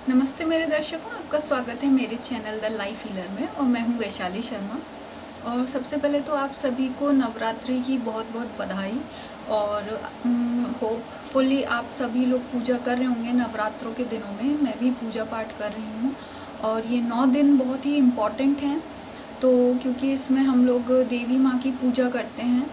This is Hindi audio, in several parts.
नमस्ते मेरे दर्शकों, आपका स्वागत है मेरे चैनल द लाइफ हीलर में। और मैं हूँ वैशाली शर्मा। और सबसे पहले तो आप सभी को नवरात्रि की बहुत बहुत बधाई। और होपफुली आप सभी लोग पूजा कर रहे होंगे नवरात्रों के दिनों में। मैं भी पूजा पाठ कर रही हूँ और ये 9 दिन बहुत ही इम्पॉर्टेंट हैं। तो क्योंकि इसमें हम लोग देवी माँ की पूजा करते हैं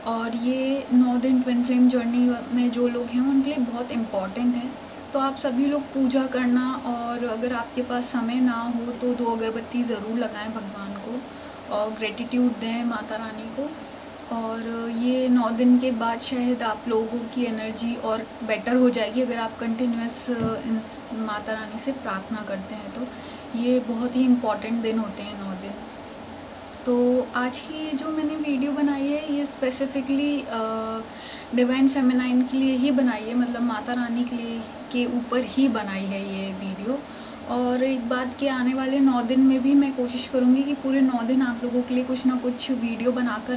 और ये 9 दिन ट्विन फ्लेम जर्नी में जो लोग हैं उनके लिए बहुत इम्पॉर्टेंट है। तो आप सभी लोग पूजा करना, और अगर आपके पास समय ना हो तो 2 अगरबत्ती ज़रूर लगाएं भगवान को और ग्रेटिट्यूड दें माता रानी को। और ये 9 दिन के बाद शायद आप लोगों की एनर्जी और बेटर हो जाएगी अगर आप कंटिन्यूस माता रानी से प्रार्थना करते हैं। तो ये बहुत ही इम्पॉर्टेंट दिन होते हैं 9 दिन। तो आज की जो मैंने वीडियो बनाई है ये स्पेसिफ़िकली डिवाइन फेमिनाइन के लिए ही बनाई है, मतलब माता रानी के लिए के ऊपर ही बनाई है ये वीडियो। और एक बात कि आने वाले 9 दिन में भी मैं कोशिश करूँगी कि पूरे 9 दिन आप लोगों के लिए कुछ ना कुछ वीडियो बनाकर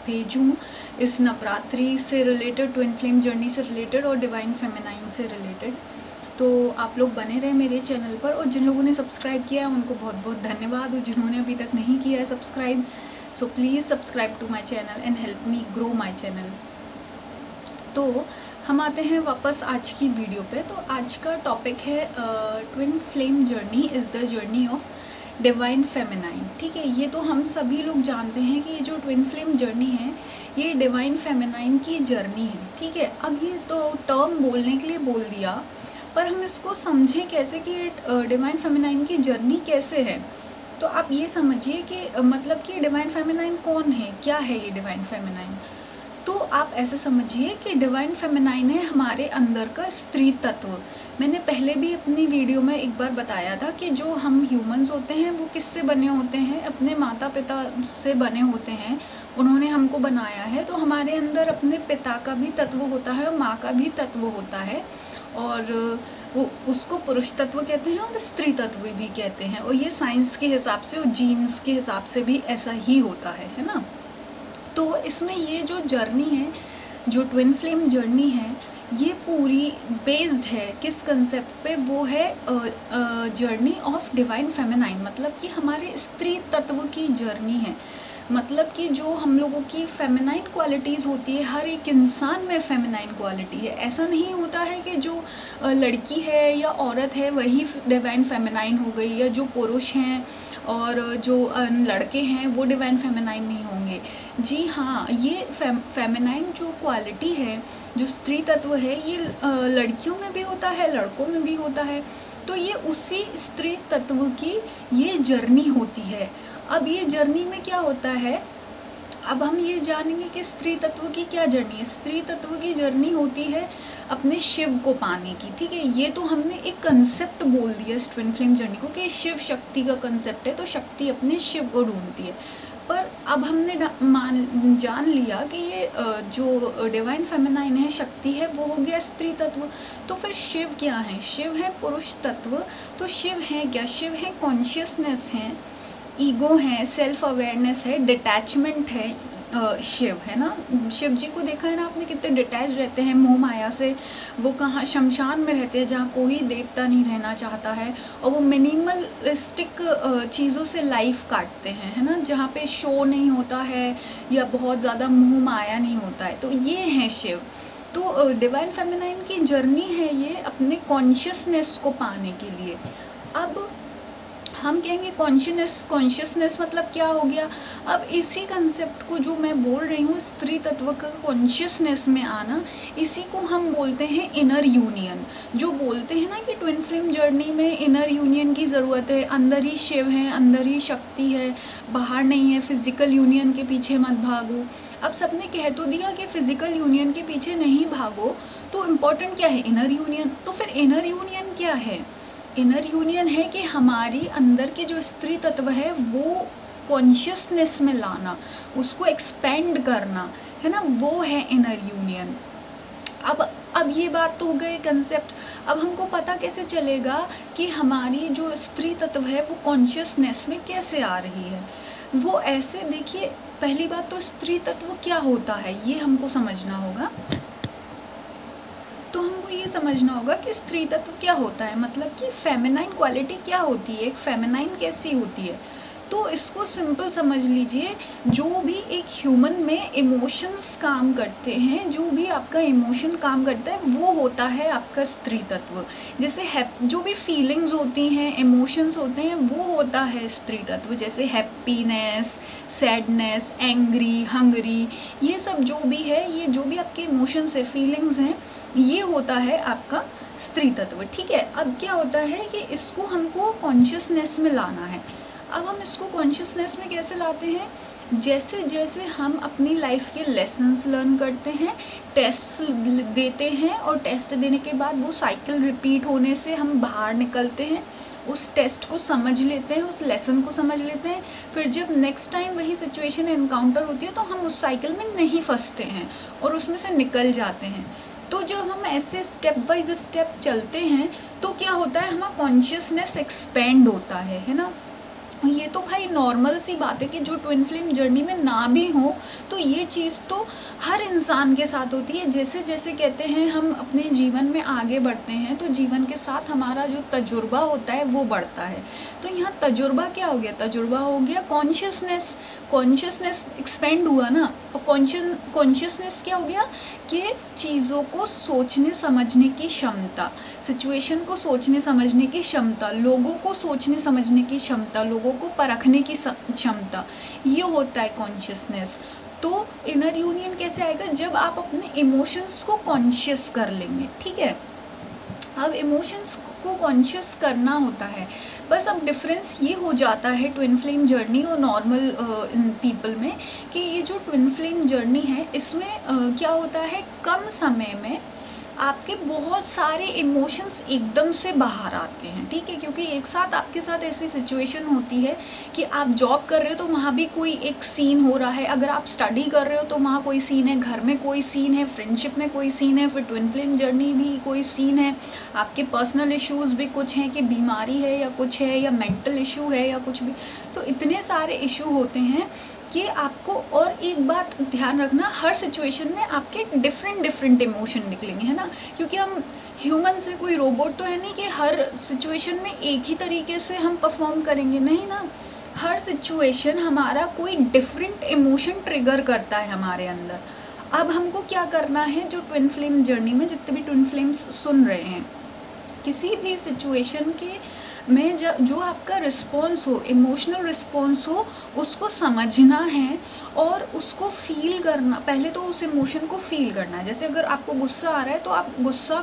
भेजूँ इस नवरात्रि से रिलेटेड, ट्विन फ्लेम जर्नी से रिलेटेड और डिवाइन फेमिनाइन से रिलेटेड। तो आप लोग बने रहे मेरे चैनल पर। और जिन लोगों ने सब्सक्राइब किया है उनको बहुत बहुत धन्यवाद, और जिन्होंने अभी तक नहीं किया है subscribe, so please subscribe to my channel and help me grow my channel. तो हम आते हैं वापस आज की वीडियो पे। तो आज का टॉपिक है twin flame journey is the journey of divine feminine. ठीक है, ये तो हम सभी लोग जानते हैं कि ये जो ट्विन फ्लेम जर्नी है ये डिवाइन फेमिनाइन की जर्नी है। ठीक है, अब ये तो टर्म बोलने के लिए बोल दिया, पर हम इसको समझें कैसे कि डिवाइन फेमिनाइन की जर्नी कैसे है। तो आप ये समझिए कि मतलब कि डिवाइन फेमिनाइन कौन है, क्या है ये डिवाइन फेमिनाइन। तो आप ऐसे समझिए कि डिवाइन फेमिनाइन है हमारे अंदर का स्त्री तत्व। मैंने पहले भी अपनी वीडियो में एक बार बताया था कि जो हम ह्यूमंस होते हैं वो किससे बने होते हैं, अपने माता पिता से बने होते हैं। उन्होंने हमको बनाया है, तो हमारे अंदर अपने पिता का भी तत्व होता है और माँ का भी तत्व होता है। और वो उसको पुरुष तत्व कहते हैं और स्त्री तत्व भी कहते हैं। और ये साइंस के हिसाब से और जीन्स के हिसाब से भी ऐसा ही होता है ना। तो इसमें ये जो जर्नी है, जो ट्विन फ्लेम जर्नी है, ये पूरी बेस्ड है किस कंसेप्ट पे, वो है जर्नी ऑफ डिवाइन फेमिनाइन, मतलब कि हमारे स्त्री तत्व की जर्नी है। मतलब कि जो हम लोगों की फेमिनाइन क्वालिटीज़ होती है, हर एक इंसान में फेमिनाइन क्वालिटी है। ऐसा नहीं होता है कि जो लड़की है या औरत है वही डिवाइन फेमिनाइन हो गई, या जो पुरुष हैं और जो लड़के हैं वो डिवाइन फेमिनाइन नहीं होंगे। जी हाँ, ये फेमिनाइन जो क्वालिटी है, जो स्त्री तत्व है, ये लड़कियों में भी होता है, लड़कों में भी होता है। तो ये उसी स्त्री तत्व की ये जर्नी होती है। अब ये जर्नी में क्या होता है, अब हम ये जानेंगे कि स्त्री तत्व की क्या जर्नी है। स्त्री तत्व की जर्नी होती है अपने शिव को पाने की। ठीक है, ये तो हमने एक कंसेप्ट बोल दिया इस ट्विन फ्लेम जर्नी को कि शिव शक्ति का कंसेप्ट है, तो शक्ति अपने शिव को ढूंढती है। पर अब हमने जान लिया कि ये जो डिवाइन फेमिनाइन है, शक्ति है, वो हो गया स्त्री तत्व। तो फिर शिव क्या है? शिव है पुरुष तत्व। तो शिव है क्या? शिव है कॉन्शियसनेस है, ईगो है, सेल्फ अवेयरनेस है, डिटैचमेंट है। शिव है ना, शिव जी को देखा है ना आपने, कितने डिटैच रहते हैं मोह माया से। वो कहाँ शमशान में रहते हैं जहाँ कोई देवता नहीं रहना चाहता है, और वो मिनिमलिस्टिक चीज़ों से लाइफ काटते हैं, है ना, जहाँ पे शो नहीं होता है या बहुत ज़्यादा मोह माया नहीं होता है। तो ये है शिव। तो डिवाइन फेमिनाइन की जर्नी है ये अपने कॉन्शियसनेस को पाने के लिए। अब हम कहेंगे कॉन्शियसनेस मतलब क्या हो गया। अब इसी कंसेप्ट को जो मैं बोल रही हूँ, स्त्री तत्व का कॉन्शियसनेस में आना, इसी को हम बोलते हैं इनर यूनियन। जो बोलते हैं ना कि ट्विन फ्लेम जर्नी में इनर यूनियन की ज़रूरत है, अंदर ही शिव है, अंदर ही शक्ति है, बाहर नहीं है। फिजिकल यूनियन के पीछे मत भागो। अब सबने कह तो दिया कि फिजिकल यूनियन के पीछे नहीं भागो, तो इम्पोर्टेंट क्या है? Inner union. तो फिर इनर यूनियन क्या है? इनर यूनियन है कि हमारी अंदर के जो स्त्री तत्व है वो कॉन्शियसनेस में लाना, उसको एक्सपेंड करना, है ना, वो है इनर यूनियन। अब ये बात तो हो गई कंसेप्ट। अब हमको पता कैसे चलेगा कि हमारी जो स्त्री तत्व है वो कॉन्शियसनेस में कैसे आ रही है? वो ऐसे देखिए, पहली बात तो स्त्री तत्व क्या होता है ये हमको समझना होगा। तो हमको ये समझना होगा कि स्त्री तत्व क्या होता है, मतलब कि फेमिनाइन क्वालिटी क्या होती है, एक फेमिनाइन कैसी होती है। तो इसको सिंपल समझ लीजिए, जो भी एक ह्यूमन में इमोशंस काम करते हैं, जो भी आपका इमोशन काम करता है, वो होता है आपका स्त्री तत्व। जैसे जो भी फीलिंग्स होती हैं, इमोशंस होते हैं, वो होता है स्त्री तत्व। जैसे हैप्पीनेस, सैडनेस, एंग्री, हंगरी, ये सब जो भी है, ये जो भी आपके इमोशंस है, फीलिंग्स हैं, ये होता है आपका स्त्री तत्व। ठीक है, अब क्या होता है कि इसको हमको कॉन्शियसनेस में लाना है। अब हम इसको कॉन्शियसनेस में कैसे लाते हैं, जैसे जैसे हम अपनी लाइफ के लेसन्स लर्न करते हैं, टेस्ट्स देते हैं, और टेस्ट देने के बाद वो साइकिल रिपीट होने से हम बाहर निकलते हैं, उस टेस्ट को समझ लेते हैं, उस लेसन को समझ लेते हैं। फिर जब नेक्स्ट टाइम वही सिचुएशन एनकाउंटर होती है तो हम उस साइकिल में नहीं फंसते हैं और उसमें से निकल जाते हैं। तो जब हम ऐसे स्टेप बाय स्टेप चलते हैं तो क्या होता है, हमारा कॉन्शियसनेस एक्सपेंड होता है ना। ये तो भाई नॉर्मल सी बात है कि जो ट्विन फ्लेम जर्नी में ना भी हो तो ये चीज़ तो हर इंसान के साथ होती है। जैसे जैसे कहते हैं हम अपने जीवन में आगे बढ़ते हैं तो जीवन के साथ हमारा जो तजुर्बा होता है वो बढ़ता है। तो यहाँ तजुर्बा क्या हो गया, तजुर्बा हो गया कॉन्शियसनेस। कॉन्शियसनेस एक्सपेंड हुआ ना, और कॉन्शियसनेस क्या हो गया कि चीज़ों को सोचने समझने की क्षमता, सिचुएशन को सोचने समझने की क्षमता, लोगों को सोचने समझने की क्षमता, लोगों को परखने की क्षमता, ये होता है कॉन्शियसनेस। तो इनर यूनियन कैसे आएगा, जब आप अपने इमोशंस को कॉन्शियस कर लेंगे। ठीक है, अब इमोशंस को कॉन्शियस करना होता है बस। अब डिफरेंस ये हो जाता है ट्विन फ्लेम जर्नी और नॉर्मल पीपल में, कि ये जो ट्विन फ्लेम जर्नी है इसमें क्या होता है, कम समय में आपके बहुत सारे इमोशंस एकदम से बाहर आते हैं। ठीक है, क्योंकि एक साथ आपके साथ ऐसी सिचुएशन होती है कि आप जॉब कर रहे हो तो वहाँ भी कोई एक सीन हो रहा है, अगर आप स्टडी कर रहे हो तो वहाँ कोई सीन है, घर में कोई सीन है, फ्रेंडशिप में कोई सीन है, फिर ट्विन फ्लेम जर्नी भी कोई सीन है, आपके पर्सनल इश्यूज़ भी कुछ हैं कि बीमारी है या कुछ है, या मेंटल इशू है या कुछ भी। तो इतने सारे इशू होते हैं कि आपको, और एक बात ध्यान रखना, हर सिचुएशन में आपके डिफरेंट इमोशन निकलेंगे, है ना। क्योंकि हम ह्यूमन से, कोई रोबोट तो है नहीं कि हर सिचुएशन में एक ही तरीके से हम परफॉर्म करेंगे, नहीं ना। हर सिचुएशन हमारा कोई डिफरेंट इमोशन ट्रिगर करता है हमारे अंदर। अब हमको क्या करना है, जो ट्विन फ्लेम जर्नी में जितने भी ट्विन फ्लेम्स सुन रहे हैं, किसी भी सिचुएशन के में जो आपका रिस्पॉन्स हो, इमोशनल रिस्पॉन्स हो, उसको समझना है और उसको फील करना। पहले तो उस इमोशन को फील करना है। जैसे अगर आपको गुस्सा आ रहा है तो आप गुस्सा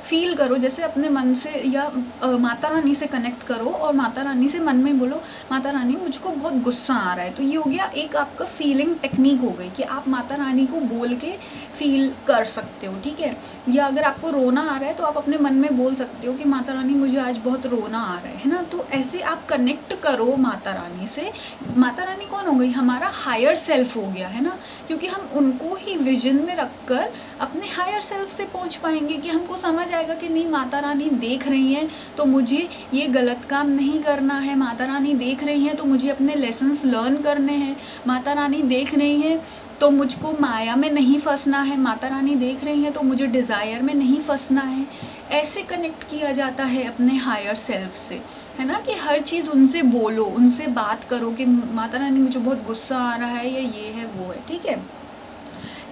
फील करो, जैसे अपने मन से, या माता रानी से कनेक्ट करो और माता रानी से मन में बोलो, माता रानी मुझको बहुत गुस्सा आ रहा है। तो ये हो गया एक आपका फीलिंग टेक्निक हो गई कि आप माता रानी को बोल के फील कर सकते हो। ठीक है, या अगर आपको रोना आ रहा है तो आप अपने मन में बोल सकते हो कि माता रानी मुझे आज बहुत रोना आ रहा है ना। तो ऐसे आप कनेक्ट करो माता रानी से। माता रानी कौन हो गई, हमारा हायर सेल्फ हो गया, है ना। क्योंकि हम उनको ही विजन में रखकर अपने हायर सेल्फ से पहुंच पाएंगे, कि हमको समझ आएगा कि नहीं, माता रानी देख रही हैं तो मुझे ये गलत काम नहीं करना है, माता रानी देख रही हैं तो मुझे अपने लेसन्स लर्न करने हैं, माता रानी देख रही हैं तो मुझको माया में नहीं फंसना है, माता रानी देख रही हैं तो मुझे डिज़ायर में नहीं फंसना है। ऐसे कनेक्ट किया जाता है अपने हायर सेल्फ से, है ना, कि हर चीज़ उनसे बोलो, उनसे बात करो कि माता रानी मुझे बहुत गुस्सा आ रहा है, या ये है वो है। ठीक है,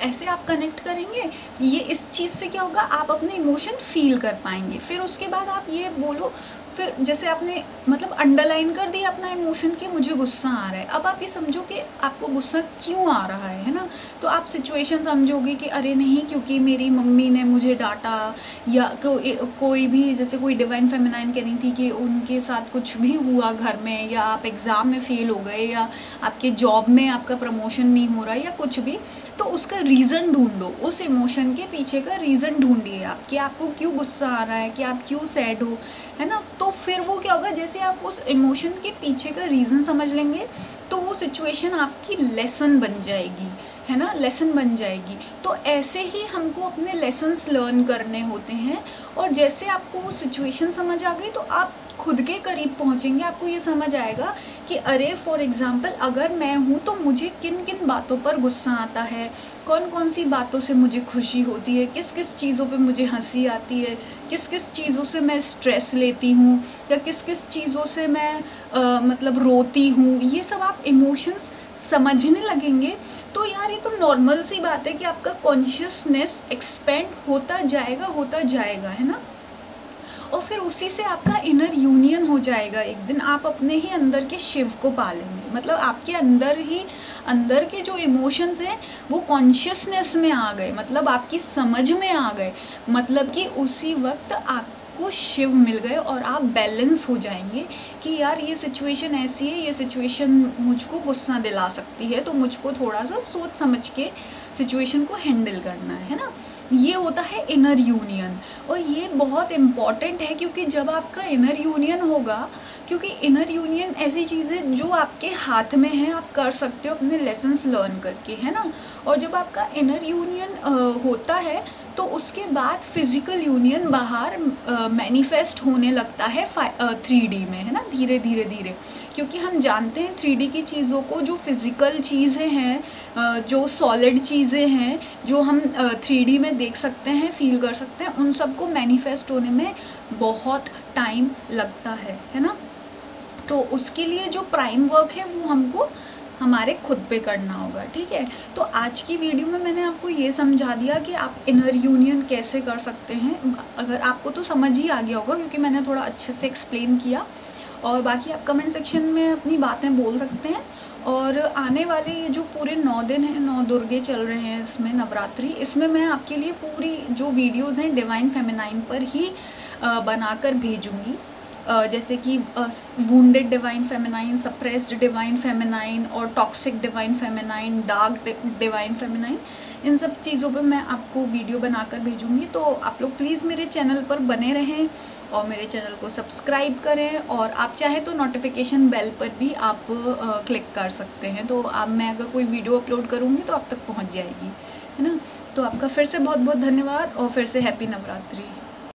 ऐसे आप कनेक्ट करेंगे। ये इस चीज़ से क्या होगा, आप अपने इमोशन फील कर पाएंगे। फिर उसके बाद आप ये बोलो, फिर जैसे आपने मतलब अंडरलाइन कर दिया अपना इमोशन कि मुझे गुस्सा आ रहा है। अब आप ये समझो कि आपको गुस्सा क्यों आ रहा है ना। तो आप सिचुएशन समझोगे कि अरे नहीं, क्योंकि मेरी मम्मी ने मुझे डांटा, या कोई भी, जैसे कोई डिवाइन फेमिनाइन कह रही थी कि उनके साथ कुछ भी हुआ घर में, या आप एग्ज़ाम में फ़ेल हो गए, या आपके जॉब में आपका प्रमोशन नहीं हो रहा, या कुछ भी। तो उसका रीज़न ढूंढो, उस इमोशन के पीछे का रीज़न ढूंढिए आप, कि आपको क्यों गुस्सा आ रहा है, कि आप क्यों सैड हो, है ना। तो फिर वो क्या होगा, जैसे आप उस इमोशन के पीछे का रीज़न समझ लेंगे तो वो सिचुएशन आपकी लेसन बन जाएगी, है ना, लेसन बन जाएगी। तो ऐसे ही हमको अपने लेसन्स लर्न करने होते हैं, और जैसे आपको वो सिचुएशन समझ आ गई तो आप खुद के करीब पहुंचेंगे। आपको ये समझ आएगा कि अरे फॉर एग्ज़ाम्पल अगर मैं हूँ तो मुझे किन किन बातों पर गुस्सा आता है, कौन कौन सी बातों से मुझे खुशी होती है, किस किस चीज़ों पे मुझे हंसी आती है, किस किस चीज़ों से मैं स्ट्रेस लेती हूँ, या किस किस चीज़ों से मैं मतलब रोती हूँ। ये सब आप इमोशंस समझने लगेंगे तो यार ये तो नॉर्मल सी बात है कि आपका कॉन्शियसनेस एक्सपेंड होता जाएगा, है ना। और फिर उसी से आपका इनर यूनियन हो जाएगा। एक दिन आप अपने ही अंदर के शिव को पा लेंगे, मतलब आपके अंदर के जो इमोशंस हैं वो कॉन्शियसनेस में आ गए, मतलब आपकी समझ में आ गए, मतलब कि उसी वक्त आपको शिव मिल गए और आप बैलेंस हो जाएंगे कि यार ये सिचुएशन ऐसी है, ये सिचुएशन मुझको गुस्सा दिला सकती है, तो मुझको थोड़ा सा सोच समझ के सिचुएशन को हैंडल करना है ना। ये होता है इनर यूनियन, और ये बहुत इम्पॉर्टेंट है क्योंकि जब आपका इनर यूनियन होगा, क्योंकि इनर यूनियन ऐसी चीज़ है जो आपके हाथ में है, आप कर सकते हो अपने लेसन्स लर्न करके, है ना। और जब आपका इनर यूनियन होता है तो उसके बाद फिजिकल यूनियन बाहर मैनिफेस्ट होने लगता है 3D में, है ना, धीरे धीरे, क्योंकि हम जानते हैं 3D की चीज़ों को, जो फिज़िकल चीज़ें हैं, जो सॉलिड चीज़ें हैं, जो हम 3D में देख सकते हैं, फील कर सकते हैं, उन सबको मैनिफेस्ट होने में बहुत टाइम लगता है ना। तो उसके लिए जो प्राइम वर्क है वो हमको हमारे खुद पे करना होगा, ठीक है। तो आज की वीडियो में मैंने आपको ये समझा दिया कि आप इनर यूनियन कैसे कर सकते हैं। अगर आपको तो समझ ही आ गया होगा क्योंकि मैंने थोड़ा अच्छे से एक्सप्लेन किया, और बाकी आप कमेंट सेक्शन में अपनी बातें बोल सकते हैं। और आने वाले ये जो पूरे 9 दिन हैं, 9 दुर्गे चल रहे हैं इसमें, नवरात्रि, इसमें मैं आपके लिए पूरी जो वीडियोज़ हैं डिवाइन फेमिनाइन पर ही बनाकर भेजूँगी। जैसे कि wounded divine feminine, suppressed divine feminine, और toxic divine feminine, dark divine feminine, इन सब चीज़ों पे मैं आपको वीडियो बनाकर भेजूँगी। तो आप लोग प्लीज़ मेरे चैनल पर बने रहें और मेरे चैनल को सब्सक्राइब करें, और आप चाहें तो नोटिफिकेशन बेल पर भी आप क्लिक कर सकते हैं, तो मैं अगर कोई वीडियो अपलोड करूँगी तो आप तक पहुँच जाएगी, है ना। तो आपका फिर से बहुत बहुत धन्यवाद, और फिर से हैप्पी नवरात्रि।